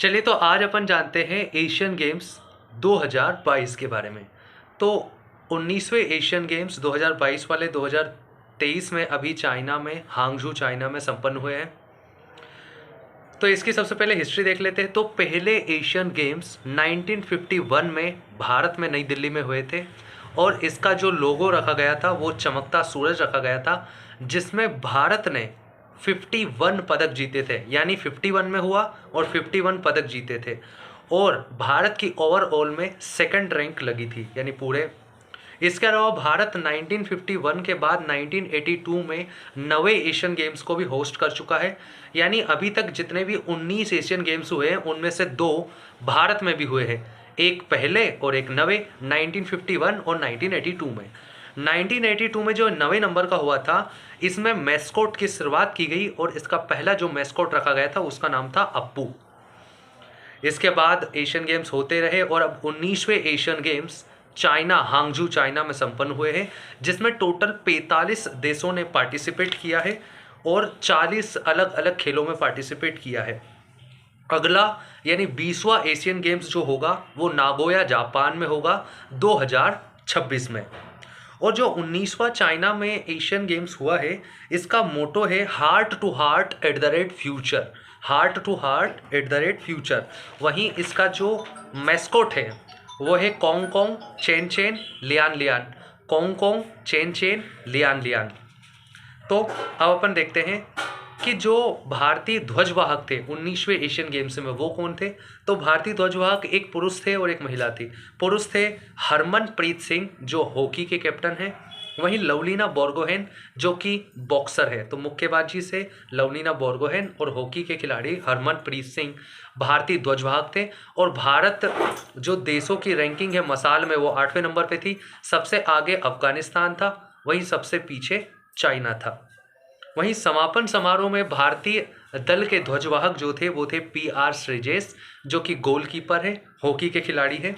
चलिए तो आज अपन जानते हैं एशियन गेम्स 2022 के बारे में। तो 19वें एशियन गेम्स 2022 वाले 2023 में अभी चाइना में हांगझू चाइना में संपन्न हुए हैं। तो इसकी सबसे पहले हिस्ट्री देख लेते हैं। तो पहले एशियन गेम्स 1951 में भारत में नई दिल्ली में हुए थे और इसका जो लोगो रखा गया था वो चमकता सूरज रखा गया था, जिसमें भारत ने 51 पदक जीते थे। यानी 51 में हुआ और 51 पदक जीते थे और भारत की ओवरऑल में सेकंड रैंक लगी थी, यानी पूरे। इसके अलावा भारत 1951 के बाद 1982 में नवे एशियन गेम्स को भी होस्ट कर चुका है। यानी अभी तक जितने भी 19 एशियन गेम्स हुए हैं उनमें से 2 भारत में भी हुए हैं, एक पहले और एक नवे 1951 और 1982 में। 1982 में जो नवे नंबर का हुआ था, इसमें मैस्कोट की शुरुआत की गई और इसका पहला जो मैस्कोट रखा गया था उसका नाम था अप्पू। इसके बाद एशियन गेम्स होते रहे और अब 19वें Asian games China Hangzhou China में संपन्न हुए हैं, जिसमें टोटल 45 देशों ने पार्टिसिपेट किया है और 40 अलग अलग खेलों में पार्टिसिपेट किया है। अगला यानी 20वां एशियन गेम्स जो होगा वो नागोया जापान में होगा 2026 में। और जो 19वां चाइना में एशियन गेम्स हुआ है, इसका मोटो है heart to heart at the rate future. Heart to heart at the rate future. वहीं इसका जो मैस्कोट है वो है Cong Cong Chen Chen Lian Lian. Cong Cong Chen Chen Lian Lian. तो अब अपन देखते हैं कि जो भारतीय ध्वजवाहक थे 19वें एशियन गेम्स में वो कौन थे। तो भारतीय ध्वजवाहक एक पुरुष थे और एक महिला थी। पुरुष थे हरमनप्रीत सिंह जो हॉकी के कैप्टन हैं, वहीं लवलीना बोर्गोहेन जो कि बॉक्सर है। तो मुक्केबाजी से लवलीना बोर्गोहेन और हॉकी के खिलाड़ी हरमनप्रीत सिंह भारतीय ध्वजवाहक थे। और भारत जो देशों की रैंकिंग है मसाल में वो 8वें नंबर पे थी। सबसे आगे अफगानिस्तान था, वहीं सबसे पीछे चाइना था। वहीं समापन समारोह में भारतीय दल के ध्वजवाहक जो थे वो थे PR श्रीजेश जो कि गोलकीपर है, हॉकी के खिलाड़ी है।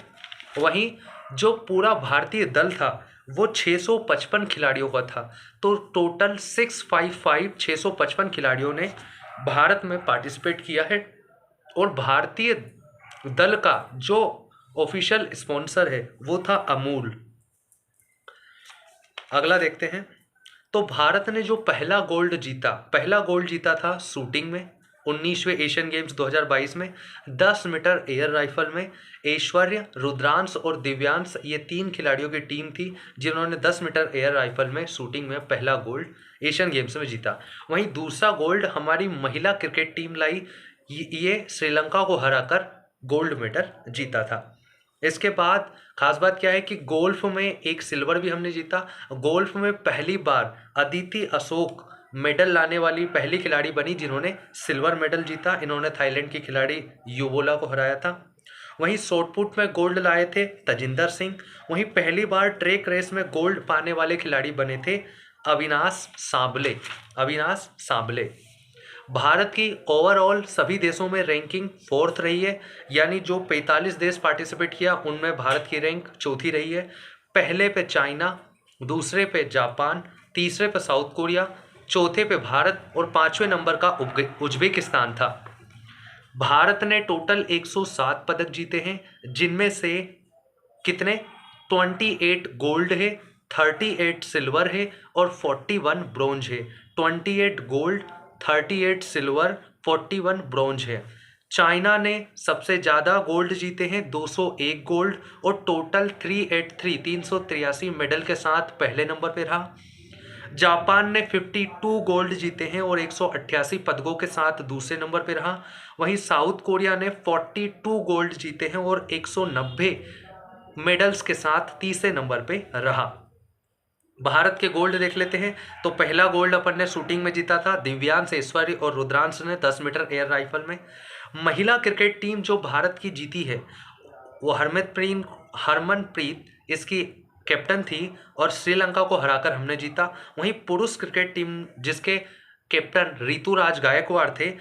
वहीं जो पूरा भारतीय दल था वो 655 खिलाड़ियों का था। तो टोटल 655 खिलाड़ियों ने भारत में पार्टिसिपेट किया है और भारतीय दल का जो ऑफिशियल स्पॉन्सर है वो था अमूल। अगला देखते हैं। तो भारत ने जो पहला गोल्ड जीता था शूटिंग में 19वें एशियन गेम्स 2022 में। 10 मीटर एयर राइफल में ऐश्वर्य, रुद्रांश और दिव्यांश ये 3 खिलाड़ियों की टीम थी जिन्होंने 10 मीटर एयर राइफल में शूटिंग में पहला गोल्ड एशियन गेम्स में जीता। वहीं दूसरा गोल्ड हमारी महिला क्रिकेट टीम लाई, ये श्रीलंका को हराकर गोल्ड मेडल जीता था। इसके बाद खास बात क्या है कि गोल्फ में एक सिल्वर भी हमने जीता। गोल्फ में पहली बार अदिति अशोक मेडल लाने वाली पहली खिलाड़ी बनी जिन्होंने सिल्वर मेडल जीता। इन्होंने थाईलैंड की खिलाड़ी युबोला को हराया था। वहीं शॉटपुट में गोल्ड लाए थे तजिंदर सिंह। वहीं पहली बार ट्रैक रेस में गोल्ड पाने वाले खिलाड़ी बने थे अविनाश सांबले। भारत की ओवरऑल सभी देशों में रैंकिंग 4th रही है। यानी जो 45 देश पार्टिसिपेट किया उनमें भारत की रैंक 4थी रही है। पहले पे चाइना, दूसरे पे जापान, तीसरे पे साउथ कोरिया, चौथे पे भारत और 5वें नंबर का उज्बेकिस्तान था। भारत ने टोटल 107 पदक जीते हैं, जिनमें से कितने 28 गोल्ड है, 38 सिल्वर है और 41 ब्रोंज है। 28 गोल्ड, 38 सिल्वर, 41 ब्रोंज है। चाइना ने सबसे ज़्यादा गोल्ड जीते हैं 201 गोल्ड और टोटल 383 मेडल के साथ पहले नंबर पे रहा। जापान ने 52 गोल्ड जीते हैं और 188 पदकों के साथ दूसरे नंबर पे रहा। वहीं साउथ कोरिया ने 42 गोल्ड जीते हैं और 190 मेडल्स के साथ तीसरे नंबर पे रहा। भारत के गोल्ड देख लेते हैं। तो पहला गोल्ड अपन ने शूटिंग में जीता था, दिव्यांश, ऐश्वर्य और रुद्रांश ने 10 मीटर एयर राइफल में। महिला क्रिकेट टीम जो भारत की जीती है वो हरमनप्रीत इसकी कैप्टन थी और श्रीलंका को हराकर हमने जीता। वहीं पुरुष क्रिकेट टीम जिसके कैप्टन ऋतुराज गायकवाड़ थे,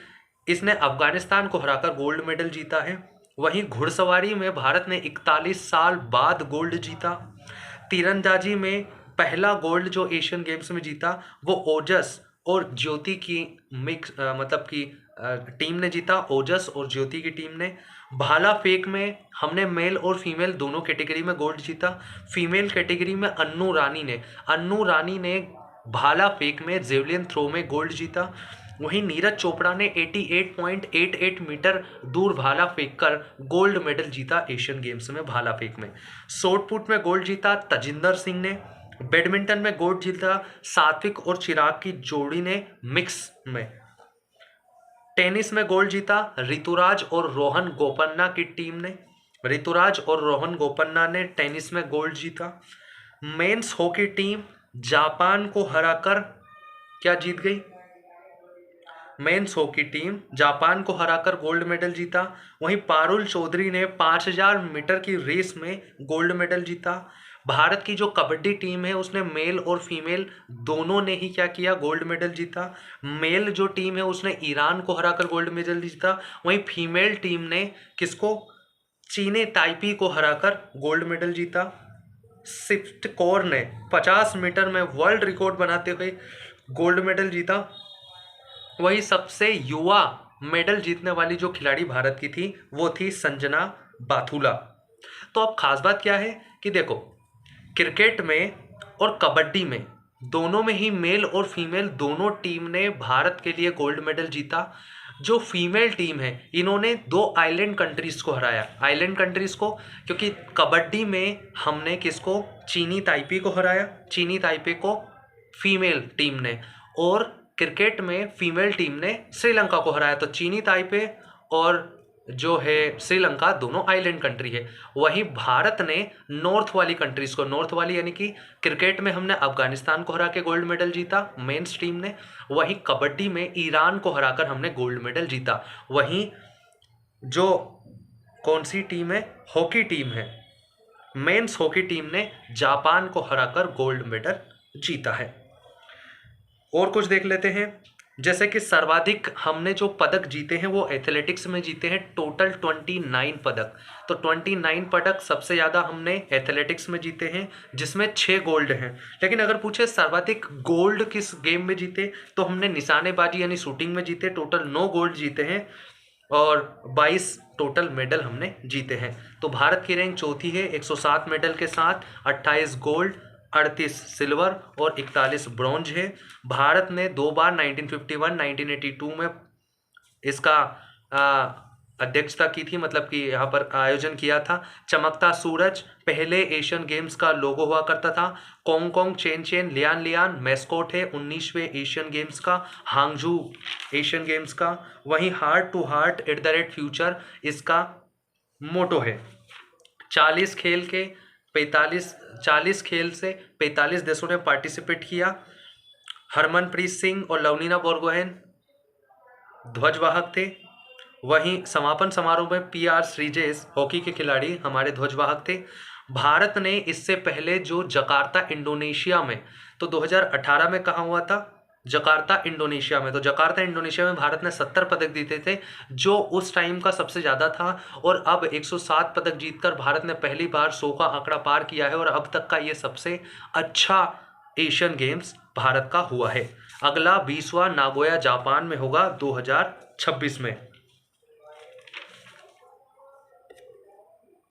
इसने अफगानिस्तान को हराकर गोल्ड मेडल जीता है। वहीं घुड़सवारी में भारत ने 41 साल बाद गोल्ड जीता। तीरंदाजी में पहला गोल्ड जो एशियन गेम्स में जीता वो ओजस और ज्योति की मिक्स मतलब कि टीम ने जीता, ओजस और ज्योति की टीम ने। भाला फेंक में हमने मेल और फीमेल दोनों कैटेगरी में गोल्ड जीता। फीमेल कैटेगरी में अन्नू रानी ने भाला फेंक में जेवलिन थ्रो में गोल्ड जीता। वहीं नीरज चोपड़ा ने 88.88 मीटर दूर भाला फेंक कर गोल्ड मेडल जीता एशियन गेम्स में भाला फेंक में। शॉट पुट में गोल्ड जीता तजिंदर सिंह ने। बैडमिंटन में गोल्ड जीता सात्विक और चिराग की जोड़ी ने मिक्स में। टेनिस में गोल्ड जीता ऋतुराज और रोहन गोपन्ना की टीम ने। ऋतुराज और रोहन गोपन्ना ने टेनिस में गोल्ड जीता। मेंस हॉकी टीम जापान को हराकर क्या जीत गई? मेंस हॉकी टीम जापान को हराकर गोल्ड मेडल जीता। वहीं पारुल चौधरी ने 5000 मीटर की रेस में गोल्ड मेडल जीता। भारत की जो कबड्डी टीम है उसने मेल और फीमेल दोनों ने ही क्या किया? गोल्ड मेडल जीता। मेल जो टीम है उसने ईरान को हराकर गोल्ड मेडल जीता। वहीं फीमेल टीम ने किसको? चीनी ताइपी को हराकर गोल्ड मेडल जीता। सिफ्ट कौर ने 50 मीटर में वर्ल्ड रिकॉर्ड बनाते हुए गोल्ड मेडल जीता। वही सबसे युवा मेडल जीतने वाली जो खिलाड़ी भारत की थी वो थी संजना बाथुला। तो अब खास बात क्या है कि देखो, क्रिकेट में और कबड्डी में दोनों में ही मेल और फीमेल दोनों टीम ने भारत के लिए गोल्ड मेडल जीता। जो फीमेल टीम है इन्होंने 2 आइलैंड कंट्रीज को हराया। आइलैंड कंट्रीज को क्योंकि कबड्डी में हमने किसको? चीनी ताइपी को हराया, चीनी ताइपी को फीमेल टीम ने। और क्रिकेट में फीमेल टीम ने श्रीलंका को हराया। तो चीनी ताइपे और जो है श्रीलंका दोनों आइलैंड कंट्री है। वहीं भारत ने नॉर्थ वाली कंट्रीज को, नॉर्थ वाली यानी कि क्रिकेट में हमने अफगानिस्तान को हरा के गोल्ड मेडल जीता मेंस टीम ने। वहीं कबड्डी में ईरान को हराकर हमने गोल्ड मेडल जीता। वहीं जो कौन सी टीम है? हॉकी टीम है, मेंस हॉकी टीम ने जापान को हराकर गोल्ड मेडल जीता है। और कुछ देख लेते हैं, जैसे कि सर्वाधिक हमने जो पदक जीते हैं वो एथलेटिक्स में जीते हैं, टोटल 29 पदक। तो 29 पदक सबसे ज़्यादा हमने एथलेटिक्स में जीते हैं जिसमें 6 गोल्ड हैं। लेकिन अगर पूछे सर्वाधिक गोल्ड किस गेम में जीते तो हमने निशानेबाजी यानी शूटिंग में जीते, टोटल 9 गोल्ड जीते हैं और 22 टोटल मेडल हमने जीते हैं। तो भारत की रैंक चौथी है 107 मेडल के साथ, 28 गोल्ड, 38 सिल्वर और 41 ब्रॉन्ज है। भारत ने 2 बार 1951, 1982 में इसका अध्यक्षता की थी, मतलब कि यहाँ पर आयोजन किया था। चमकता सूरज पहले एशियन गेम्स का लोगो हुआ करता था। Kong Kong chain Chen Lian Lian mascot है 19वें एशियन गेम्स का, हांगझू एशियन गेम्स का। वहीं हार्ट टू हार्ट @फ्यूचर इसका मोटो है। 40 खेल से 45 देशों ने पार्टिसिपेट किया। हरमनप्रीत सिंह और लवलीना बोरगोहेन ध्वजवाहक थे। वहीं समापन समारोह में PR श्रीजेश हॉकी के खिलाड़ी हमारे ध्वजवाहक थे। भारत ने इससे पहले जो जकार्ता इंडोनेशिया में, तो 2018 में कहाँ हुआ था? जकार्ता इंडोनेशिया में। तो जकार्ता इंडोनेशिया में भारत ने 70 पदक जीते थे जो उस टाइम का सबसे ज़्यादा था। और अब 107 पदक जीतकर भारत ने पहली बार 100 का आंकड़ा पार किया है और अब तक का ये सबसे अच्छा एशियन गेम्स भारत का हुआ है। अगला 20वां नागोया जापान में होगा 2026 में।